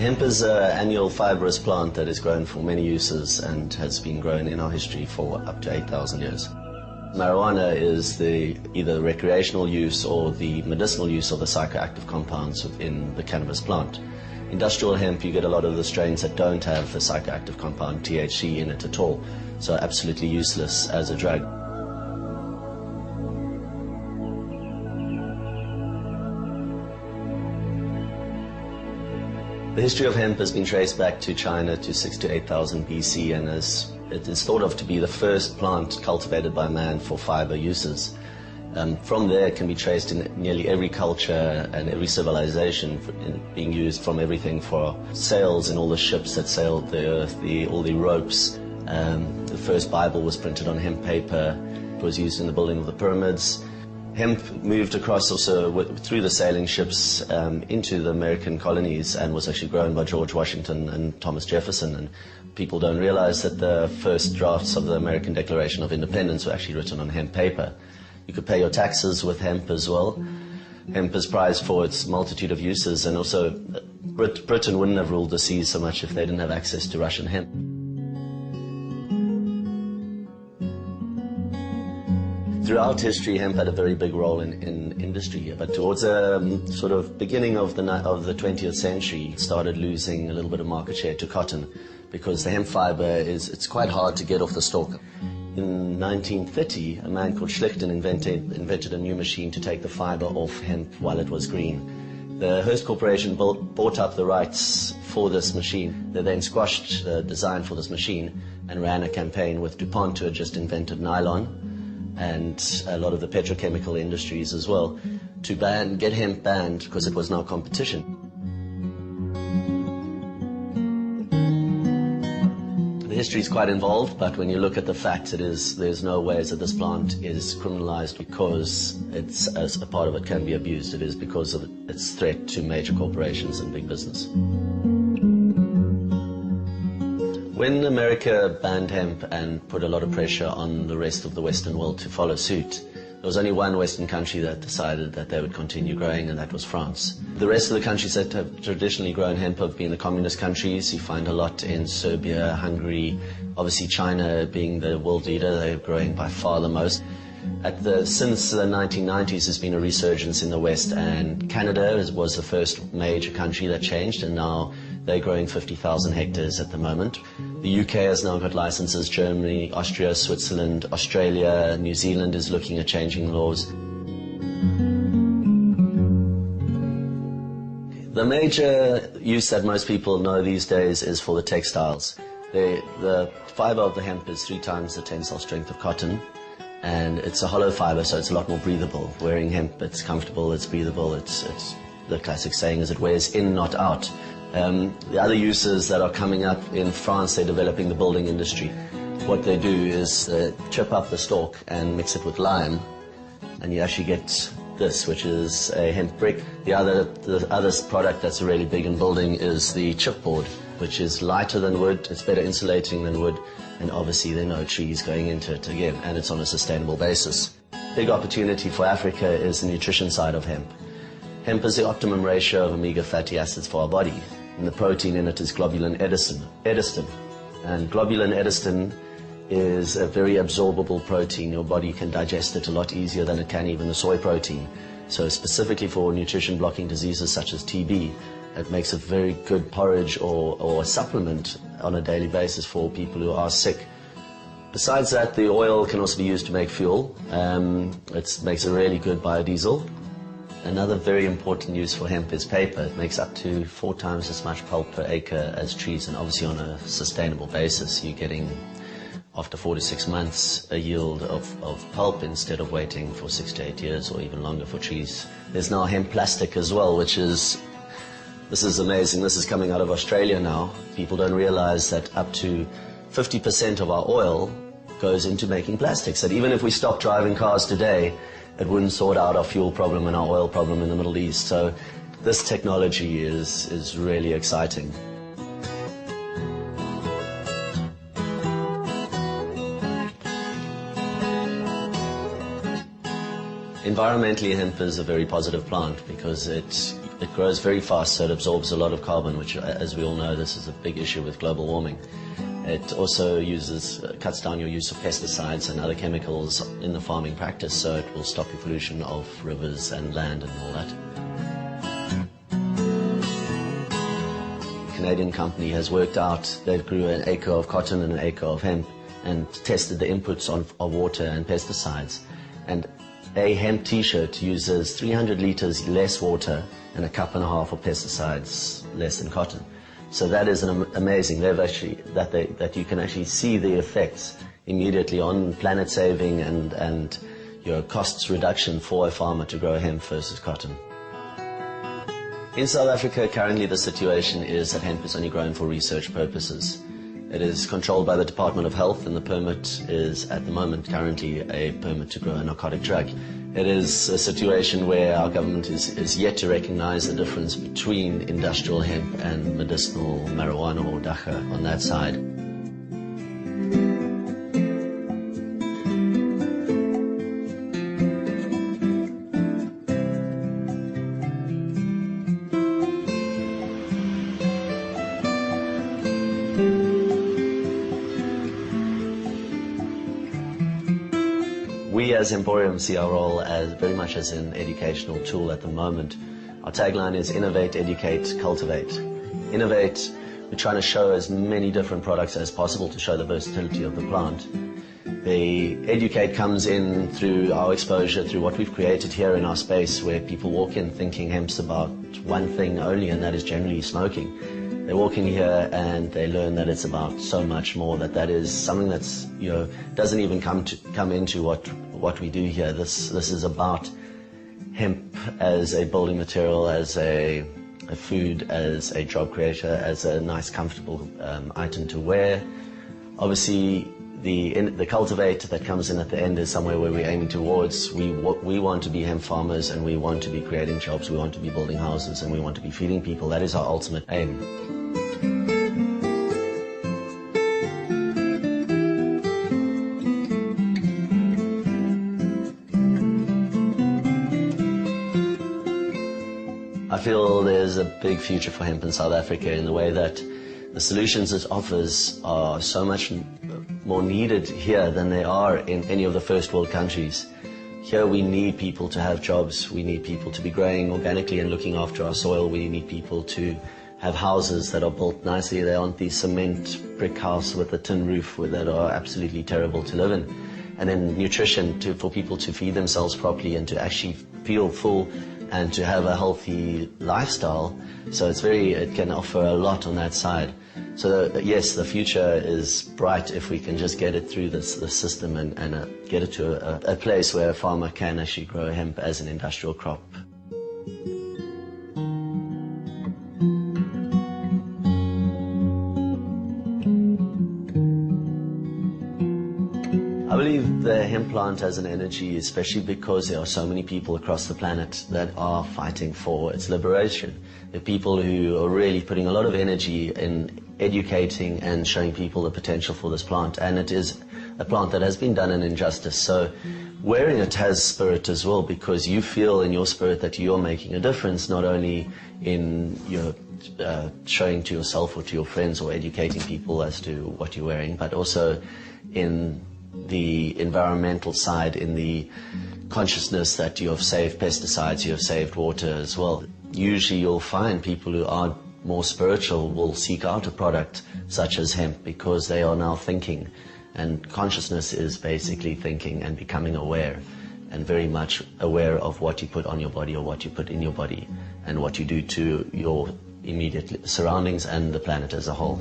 Hemp is an annual fibrous plant that is grown for many uses and has been grown in our history for up to 8,000 years. Marijuana is either the recreational use or the medicinal use of the psychoactive compounds within the cannabis plant. Industrial hemp, you get a lot of the strains that don't have the psychoactive compound THC in it at all, so absolutely useless as a drug. The history of hemp has been traced back to China to 6,000 to 8,000 BC, and it is thought of to be the first plant cultivated by man for fiber uses. From there it can be traced in nearly every culture and every civilization, being used from everything for sails in all the ships that sailed the earth, all the ropes. The first Bible was printed on hemp paper. It was used in the building of the pyramids. Hemp moved across also through the sailing ships into the American colonies and was actually grown by George Washington and Thomas Jefferson. And people don't realize that the first drafts of the American Declaration of Independence were actually written on hemp paper. You could pay your taxes with hemp as well. Hemp is prized for its multitude of uses, and also Britain wouldn't have ruled the seas so much if they didn't have access to Russian hemp. Throughout history, hemp had a very big role in industry, but towards the sort of beginning of the 20th century, it started losing a little bit of market share to cotton, because the hemp fiber it's quite hard to get off the stalk. In 1930, a man called Schlichten invented a new machine to take the fiber off hemp while it was green. The Hearst Corporation bought up the rights for this machine. They then squashed the design for this machine and ran a campaign with DuPont, who had just invented nylon, and a lot of the petrochemical industries as well, to get hemp banned because it was now competition. The history is quite involved, but when you look at the facts, there's no ways that this plant is criminalized because as a part of it can be abused. It is because of its threat to major corporations and big business. When America banned hemp and put a lot of pressure on the rest of the Western world to follow suit, there was only one Western country that decided that they would continue growing, and that was France. The rest of the countries that have traditionally grown hemp have been the communist countries. You find a lot in Serbia, Hungary, obviously China being the world leader. They're growing by far the most. Since the 1990s, there's been a resurgence in the West, and Canada was the first major country that changed, and now they're growing 50,000 hectares at the moment. The UK has now got licenses. Germany, Austria, Switzerland, Australia, New Zealand is looking at changing laws. The major use that most people know these days is for the textiles. The fiber of the hemp is 3 times the tensile strength of cotton, and it's a hollow fiber, so it's a lot more breathable. Wearing hemp, it's comfortable, it's breathable. It's the classic saying is it wears in, not out. The other uses that are coming up in France, they're developing the building industry. What they do is chip up the stalk and mix it with lime, and you actually get this, which is a hemp brick. The other product that's really big in building is the chipboard, which is lighter than wood, it's better insulating than wood, and obviously there are no trees going into it again, and it's on a sustainable basis. Big opportunity for Africa is the nutrition side of hemp. Hemp is the optimum ratio of omega fatty acids for our body, and the protein in it is globulin edestin. And globulin edestin is a very absorbable protein. Your body can digest it a lot easier than it can even the soy protein. So specifically for nutrition blocking diseases such as TB, it makes a very good porridge or a supplement on a daily basis for people who are sick. Besides that, the oil can also be used to make fuel. It makes a really good biodiesel. Another very important use for hemp is paper. It makes up to 4 times as much pulp per acre as trees, and obviously on a sustainable basis, you're getting, after 4 to 6 months, a yield of pulp instead of waiting for 6 to 8 years or even longer for trees. There's now hemp plastic as well, this is amazing. This is coming out of Australia now. People don't realize that up to 50% of our oil goes into making plastics. That even if we stop driving cars today, it wouldn't sort out our fuel problem and our oil problem in the Middle East. So this technology is really exciting. Environmentally, hemp is a very positive plant because it grows very fast, so it absorbs a lot of carbon, which, as we all know, this is a big issue with global warming. It also cuts down your use of pesticides and other chemicals in the farming practice, so it will stop the pollution of rivers and land and all that. The Canadian company has worked out, they grew an acre of cotton and an acre of hemp and tested the inputs of water and pesticides. And a hemp t-shirt uses 300 liters less water and a cup and a half of pesticides less than cotton. So that is amazing. That you can actually see the effects immediately on planet saving and your costs reduction for a farmer to grow hemp versus cotton. In South Africa, currently the situation is that hemp is only grown for research purposes. It is controlled by the Department of Health, and the permit is, at the moment, currently a permit to grow a narcotic drug. It is a situation where our government is yet to recognize the difference between industrial hemp and medicinal marijuana or dagga on that side. We as Emporium see our role as very much as an educational tool at the moment. Our tagline is innovate, educate, cultivate. Innovate, we're trying to show as many different products as possible to show the versatility of the plant. The educate comes in through our exposure, through what we've created here in our space, where people walk in thinking hemp's about one thing only, and that is generally smoking. They walk in here and they learn that it's about so much more, that is something that's, doesn't even come into what we do here. This is about hemp as a building material, as a food, as a job creator, as a nice, comfortable item to wear. Obviously, the cultivate that comes in at the end is somewhere where we're aiming towards. We want to be hemp farmers, and we want to be creating jobs, we want to be building houses, and we want to be feeding people. That is our ultimate aim. I feel there's a big future for hemp in South Africa in the way that the solutions it offers are so much more needed here than they are in any of the first world countries. Here we need people to have jobs, we need people to be growing organically and looking after our soil, we need people to have houses that are built nicely. They aren't the cement brick house with a tin roof that are absolutely terrible to live in. And then nutrition for people to feed themselves properly and to actually feel full and to have a healthy lifestyle. So it can offer a lot on that side. So yes, the future is bright if we can just get it through the system and get it to a place where a farmer can actually grow hemp as an industrial crop. I believe the hemp plant has an energy, especially because there are so many people across the planet that are fighting for its liberation. There are people who are really putting a lot of energy in educating and showing people the potential for this plant, and it is a plant that has been done an injustice. So wearing it has spirit as well, because you feel in your spirit that you're making a difference, not only in your showing to yourself or to your friends or educating people as to what you're wearing, but also in the environmental side, in the consciousness that you have saved pesticides, you have saved water as well. Usually you'll find people who are more spiritual will seek out a product such as hemp because they are now thinking, and consciousness is basically thinking and becoming aware, and very much aware of what you put on your body or what you put in your body and what you do to your immediate surroundings and the planet as a whole.